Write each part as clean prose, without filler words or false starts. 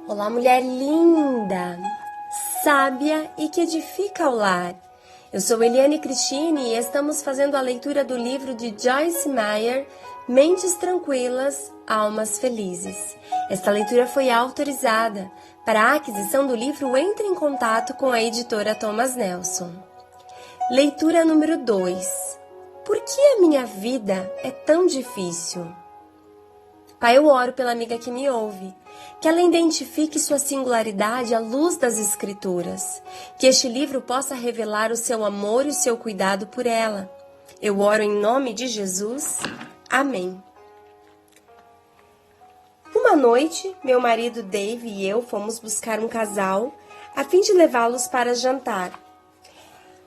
Olá, mulher linda, sábia e que edifica o lar. Eu sou Eliane Cristine e estamos fazendo a leitura do livro de Joyce Meyer, Mentes Tranquilas, Almas Felizes. Esta leitura foi autorizada. Para a aquisição do livro, entre em contato com a editora Thomas Nelson. Leitura número 2. Por que a minha vida é tão difícil? Pai, eu oro pela amiga que me ouve, que ela identifique sua singularidade à luz das Escrituras, que este livro possa revelar o seu amor e o seu cuidado por ela. Eu oro em nome de Jesus. Amém. Uma noite, meu marido Dave e eu fomos buscar um casal a fim de levá-los para jantar.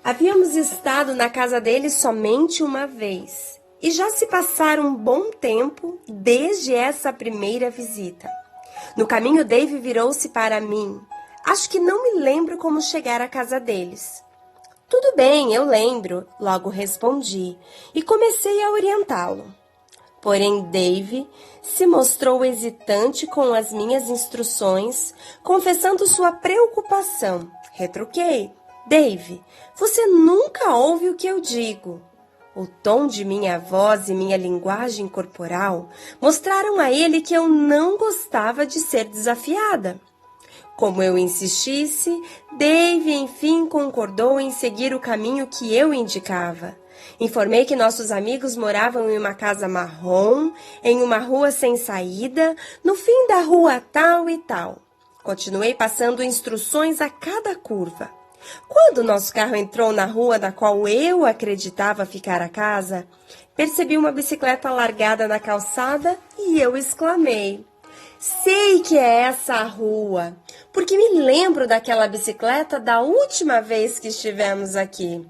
Havíamos estado na casa deles somente uma vez. E já se passaram um bom tempo desde essa primeira visita. No caminho, Dave virou-se para mim. Acho que não me lembro como chegar à casa deles. Tudo bem, eu lembro, logo respondi, e comecei a orientá-lo. Porém, Dave se mostrou hesitante com as minhas instruções, confessando sua preocupação. Retruquei. Dave, você nunca ouve o que eu digo. O tom de minha voz e minha linguagem corporal mostraram a ele que eu não gostava de ser desafiada. Como eu insistisse, Dave enfim concordou em seguir o caminho que eu indicava. Informei que nossos amigos moravam em uma casa marrom, em uma rua sem saída, no fim da rua tal e tal. Continuei passando instruções a cada curva. Quando nosso carro entrou na rua da qual eu acreditava ficar a casa, percebi uma bicicleta largada na calçada e eu exclamei: sei que é essa a rua, porque me lembro daquela bicicleta da última vez que estivemos aqui.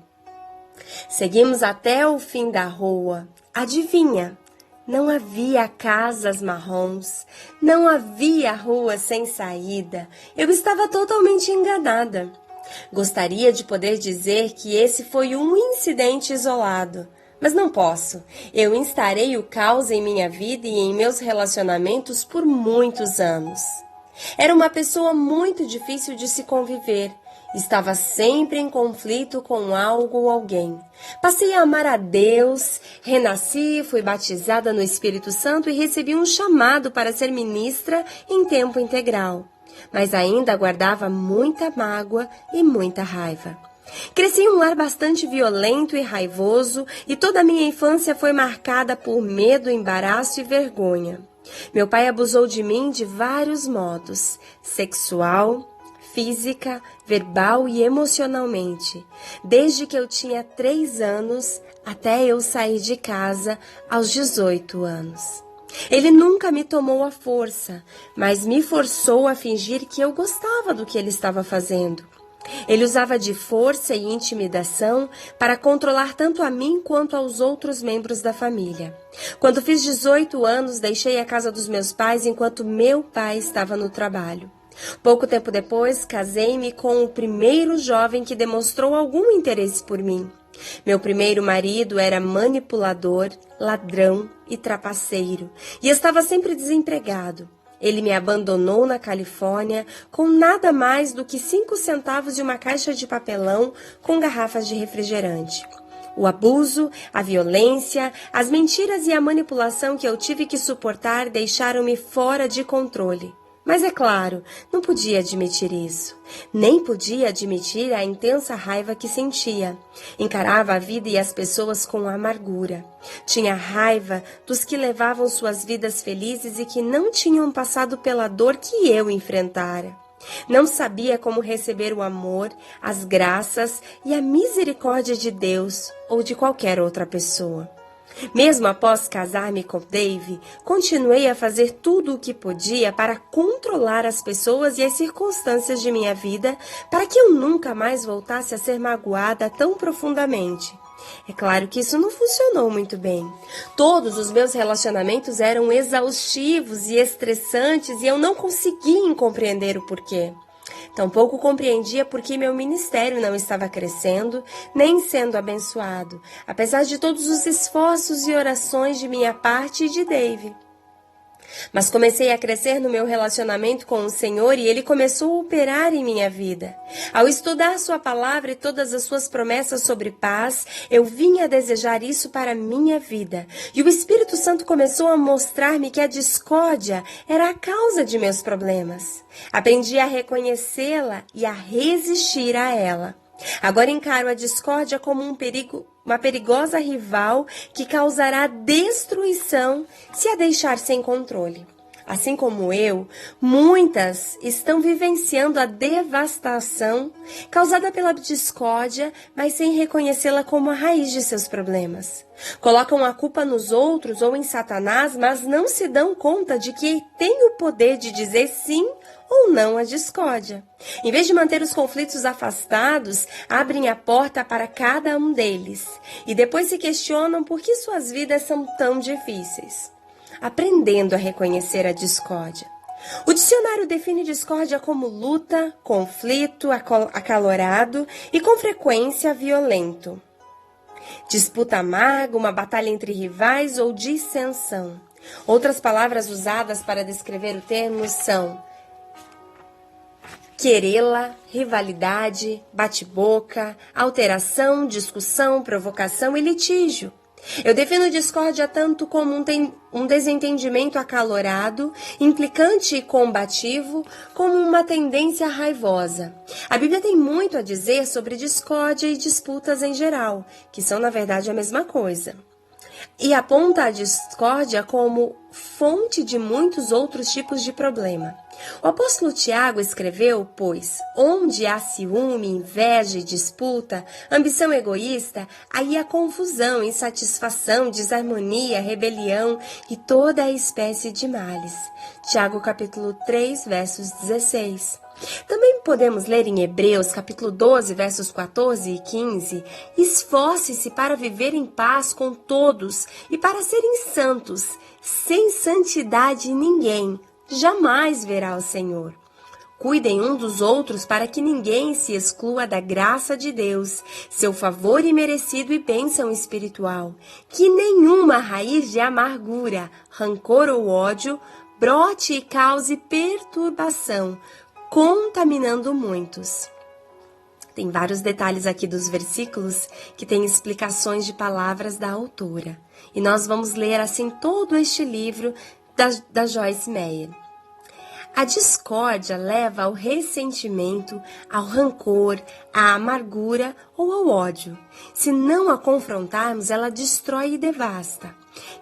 Seguimos até o fim da rua. Adivinha? Não havia casas marrons, não havia rua sem saída. Eu estava totalmente enganada. Gostaria de poder dizer que esse foi um incidente isolado, mas não posso. Eu instarei o caos em minha vida e em meus relacionamentos por muitos anos. Era uma pessoa muito difícil de se conviver. Estava sempre em conflito com algo ou alguém. Passei a amar a Deus, renasci, fui batizada no Espírito Santo e recebi um chamado para ser ministra em tempo integral. Mas ainda guardava muita mágoa e muita raiva. Cresci em um lar bastante violento e raivoso e toda a minha infância foi marcada por medo, embaraço e vergonha. Meu pai abusou de mim de vários modos: sexual, física, verbal e emocionalmente, desde que eu tinha 3 anos até eu sair de casa aos 18 anos. Ele nunca me tomou à força, mas me forçou a fingir que eu gostava do que ele estava fazendo. Ele usava de força e intimidação para controlar tanto a mim quanto aos outros membros da família. Quando fiz 18 anos, deixei a casa dos meus pais enquanto meu pai estava no trabalho. Pouco tempo depois, casei-me com o primeiro jovem que demonstrou algum interesse por mim. Meu primeiro marido era manipulador, ladrão e trapaceiro, e estava sempre desempregado. Ele me abandonou na Califórnia com nada mais do que 5 centavos e uma caixa de papelão com garrafas de refrigerante. O abuso, a violência, as mentiras e a manipulação que eu tive que suportar deixaram-me fora de controle. Mas é claro, não podia admitir isso. Nem podia admitir a intensa raiva que sentia. Encarava a vida e as pessoas com amargura. Tinha raiva dos que levavam suas vidas felizes e que não tinham passado pela dor que eu enfrentara. Não sabia como receber o amor, as graças e a misericórdia de Deus ou de qualquer outra pessoa. Mesmo após casar-me com Dave, continuei a fazer tudo o que podia para controlar as pessoas e as circunstâncias de minha vida para que eu nunca mais voltasse a ser magoada tão profundamente. É claro que isso não funcionou muito bem. Todos os meus relacionamentos eram exaustivos e estressantes e eu não conseguia compreender o porquê. Tampouco compreendia por que meu ministério não estava crescendo, nem sendo abençoado, apesar de todos os esforços e orações de minha parte e de Dave. Mas comecei a crescer no meu relacionamento com o Senhor e Ele começou a operar em minha vida. Ao estudar Sua palavra e todas as Suas promessas sobre paz, eu vim a desejar isso para a minha vida. E o Espírito Santo começou a mostrar-me que a discórdia era a causa de meus problemas. Aprendi a reconhecê-la e a resistir a ela. Agora encaro a discórdia como uma perigosa rival que causará destruição se a deixar sem controle. Assim como eu, muitas estão vivenciando a devastação causada pela discórdia, mas sem reconhecê-la como a raiz de seus problemas. Colocam a culpa nos outros ou em Satanás, mas não se dão conta de que tem o poder de dizer sim ou não à discórdia. Em vez de manter os conflitos afastados, abrem a porta para cada um deles e depois se questionam por que suas vidas são tão difíceis. Aprendendo a reconhecer a discórdia. O dicionário define discórdia como luta, conflito acalorado e com frequência violento. Disputa amarga, uma batalha entre rivais ou dissensão. Outras palavras usadas para descrever o termo são querela, rivalidade, bate-boca, alteração, discussão, provocação e litígio. Eu defino discórdia tanto como um desentendimento acalorado, implicante e combativo, como uma tendência raivosa. A Bíblia tem muito a dizer sobre discórdia e disputas em geral, que são na verdade a mesma coisa. E aponta a discórdia como fonte de muitos outros tipos de problema. O apóstolo Tiago escreveu, pois, onde há ciúme, inveja e disputa, ambição egoísta, aí há confusão, insatisfação, desarmonia, rebelião e toda a espécie de males. Tiago capítulo 3, versos 16. Também podemos ler em Hebreus, capítulo 12, versos 14 e 15, esforce-se para viver em paz com todos e para serem santos. Sem santidade ninguém jamais verá o Senhor. Cuidem um dos outros para que ninguém se exclua da graça de Deus, seu favor imerecido e bênção espiritual. Que nenhuma raiz de amargura, rancor ou ódio brote e cause perturbação, contaminando muitos. Tem vários detalhes aqui dos versículos que têm explicações de palavras da autora. E nós vamos ler assim todo este livro da Joyce Meyer. A discórdia leva ao ressentimento, ao rancor, à amargura ou ao ódio. Se não a confrontarmos, ela destrói e devasta.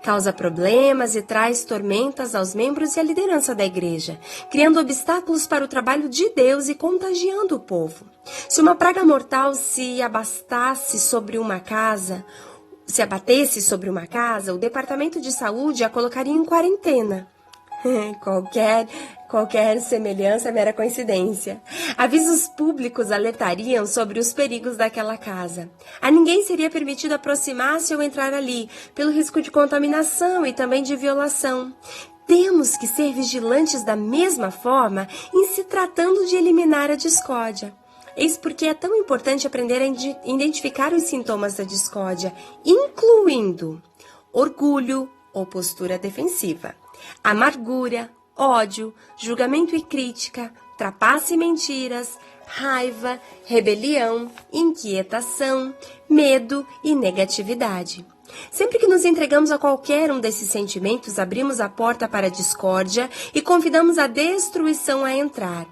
Causa problemas e traz tormentas aos membros e à liderança da igreja, criando obstáculos para o trabalho de Deus e contagiando o povo. Se uma praga mortal se abatesse sobre uma casa, o departamento de saúde a colocaria em quarentena. Qualquer semelhança é mera coincidência. Avisos públicos alertariam sobre os perigos daquela casa. A ninguém seria permitido aproximar-se ou entrar ali, pelo risco de contaminação e também de violação. Temos que ser vigilantes da mesma forma em se tratando de eliminar a discórdia. Eis porque é tão importante aprender a identificar os sintomas da discórdia, incluindo orgulho ou postura defensiva, amargura, ódio, julgamento e crítica, trapaça e mentiras, raiva, rebelião, inquietação, medo e negatividade. Sempre que nos entregamos a qualquer um desses sentimentos, abrimos a porta para a discórdia e convidamos a destruição a entrar.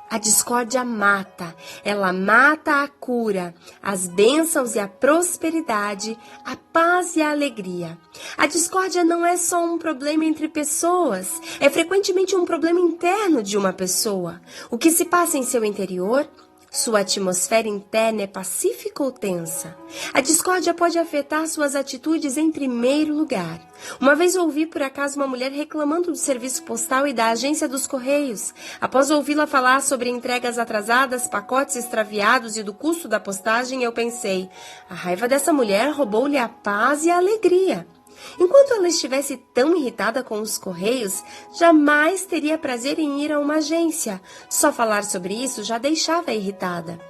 A discórdia mata, ela mata a cura, as bênçãos e a prosperidade, a paz e a alegria. A discórdia não é só um problema entre pessoas, é frequentemente um problema interno de uma pessoa. O que se passa em seu interior? Sua atmosfera interna é pacífica ou tensa? A discórdia pode afetar suas atitudes em primeiro lugar. Uma vez ouvi por acaso uma mulher reclamando do serviço postal e da agência dos Correios. Após ouvi-la falar sobre entregas atrasadas, pacotes extraviados e do custo da postagem, eu pensei, a raiva dessa mulher roubou-lhe a paz e a alegria. Enquanto ela estivesse tão irritada com os Correios, jamais teria prazer em ir a uma agência. Só falar sobre isso já deixava irritada.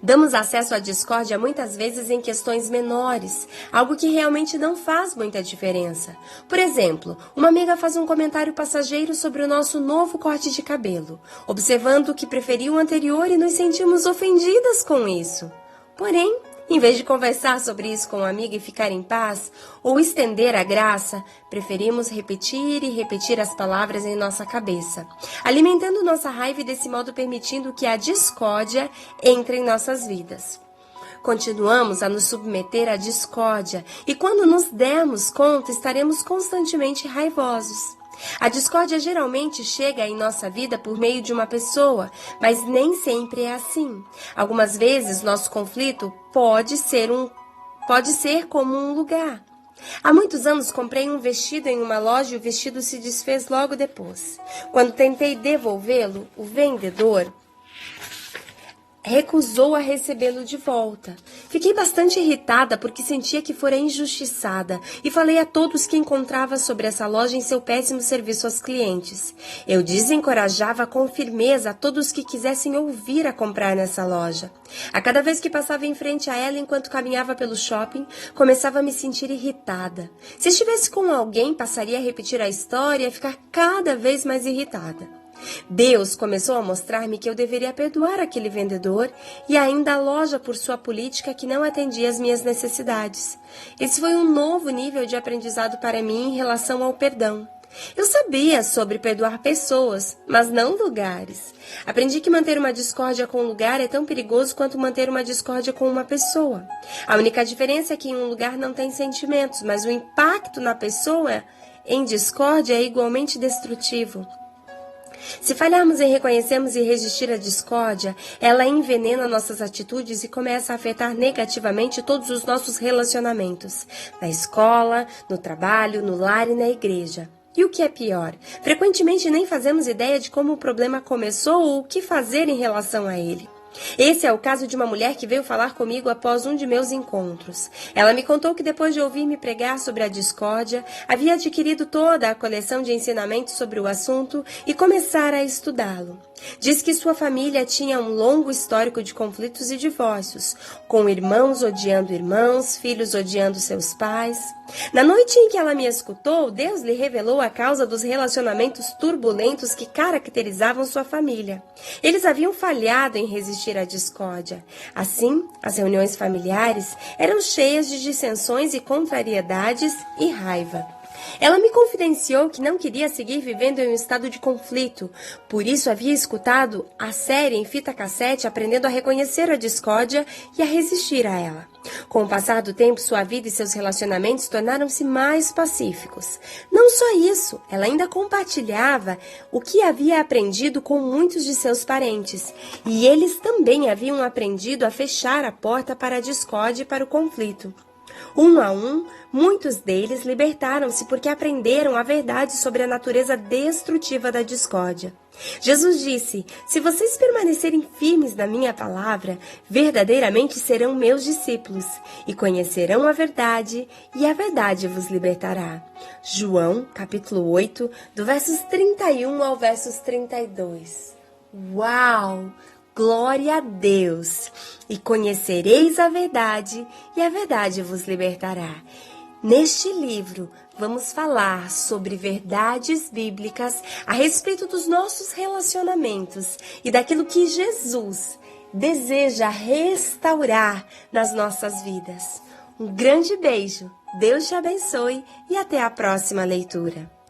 Damos acesso à discórdia muitas vezes em questões menores, algo que realmente não faz muita diferença. Por exemplo, uma amiga faz um comentário passageiro sobre o nosso novo corte de cabelo, observando que preferiu o anterior e nos sentimos ofendidas com isso. Porém, em vez de conversar sobre isso com uma amiga e ficar em paz, ou estender a graça, preferimos repetir e repetir as palavras em nossa cabeça, alimentando nossa raiva e desse modo permitindo que a discórdia entre em nossas vidas. Continuamos a nos submeter à discórdia e quando nos dermos conta, estaremos constantemente raivosos. A discórdia geralmente chega em nossa vida por meio de uma pessoa, mas nem sempre é assim. Algumas vezes, nosso conflito pode ser como um lugar. Há muitos anos comprei um vestido em uma loja e o vestido se desfez logo depois. Quando tentei devolvê-lo, o vendedor recusou a recebê-lo de volta. Fiquei bastante irritada porque sentia que fora injustiçada e falei a todos que encontrava sobre essa loja em seu péssimo serviço aos clientes. Eu desencorajava com firmeza a todos que quisessem ouvir a comprar nessa loja. A cada vez que passava em frente a ela enquanto caminhava pelo shopping, começava a me sentir irritada. Se estivesse com alguém, passaria a repetir a história e a ficar cada vez mais irritada. Deus começou a mostrar-me que eu deveria perdoar aquele vendedor e ainda a loja por sua política que não atendia às minhas necessidades. Esse foi um novo nível de aprendizado para mim em relação ao perdão. Eu sabia sobre perdoar pessoas, mas não lugares. Aprendi que manter uma discórdia com um lugar é tão perigoso quanto manter uma discórdia com uma pessoa. A única diferença é que em um lugar não tem sentimentos, mas o impacto na pessoa em discórdia é igualmente destrutivo. Se falharmos em reconhecermos e resistir à discórdia, ela envenena nossas atitudes e começa a afetar negativamente todos os nossos relacionamentos, na escola, no trabalho, no lar e na igreja. E o que é pior, frequentemente nem fazemos ideia de como o problema começou ou o que fazer em relação a ele. Esse é o caso de uma mulher que veio falar comigo após um de meus encontros. Ela me contou que depois de ouvir-me pregar sobre a discórdia, havia adquirido toda a coleção de ensinamentos sobre o assunto e começara a estudá-lo. Diz que sua família tinha um longo histórico de conflitos e divórcios, com irmãos odiando irmãos, filhos odiando seus pais. Na noite em que ela me escutou, Deus lhe revelou a causa dos relacionamentos turbulentos que caracterizavam sua família. Eles haviam falhado em resistir à discórdia. Assim, as reuniões familiares eram cheias de dissensões e contrariedades e raiva. Ela me confidenciou que não queria seguir vivendo em um estado de conflito, por isso havia escutado a série em fita cassete aprendendo a reconhecer a discórdia e a resistir a ela. Com o passar do tempo, sua vida e seus relacionamentos tornaram-se mais pacíficos. Não só isso, ela ainda compartilhava o que havia aprendido com muitos de seus parentes, e eles também haviam aprendido a fechar a porta para a discórdia e para o conflito. Um a um, muitos deles libertaram-se porque aprenderam a verdade sobre a natureza destrutiva da discórdia. Jesus disse: se vocês permanecerem firmes na minha palavra, verdadeiramente serão meus discípulos e conhecerão a verdade, e a verdade vos libertará. João, capítulo 8, do versos 31 ao versos 32. Uau! Glória a Deus! E conhecereis a verdade, e a verdade vos libertará. Neste livro, vamos falar sobre verdades bíblicas a respeito dos nossos relacionamentos e daquilo que Jesus deseja restaurar nas nossas vidas. Um grande beijo, Deus te abençoe e até a próxima leitura.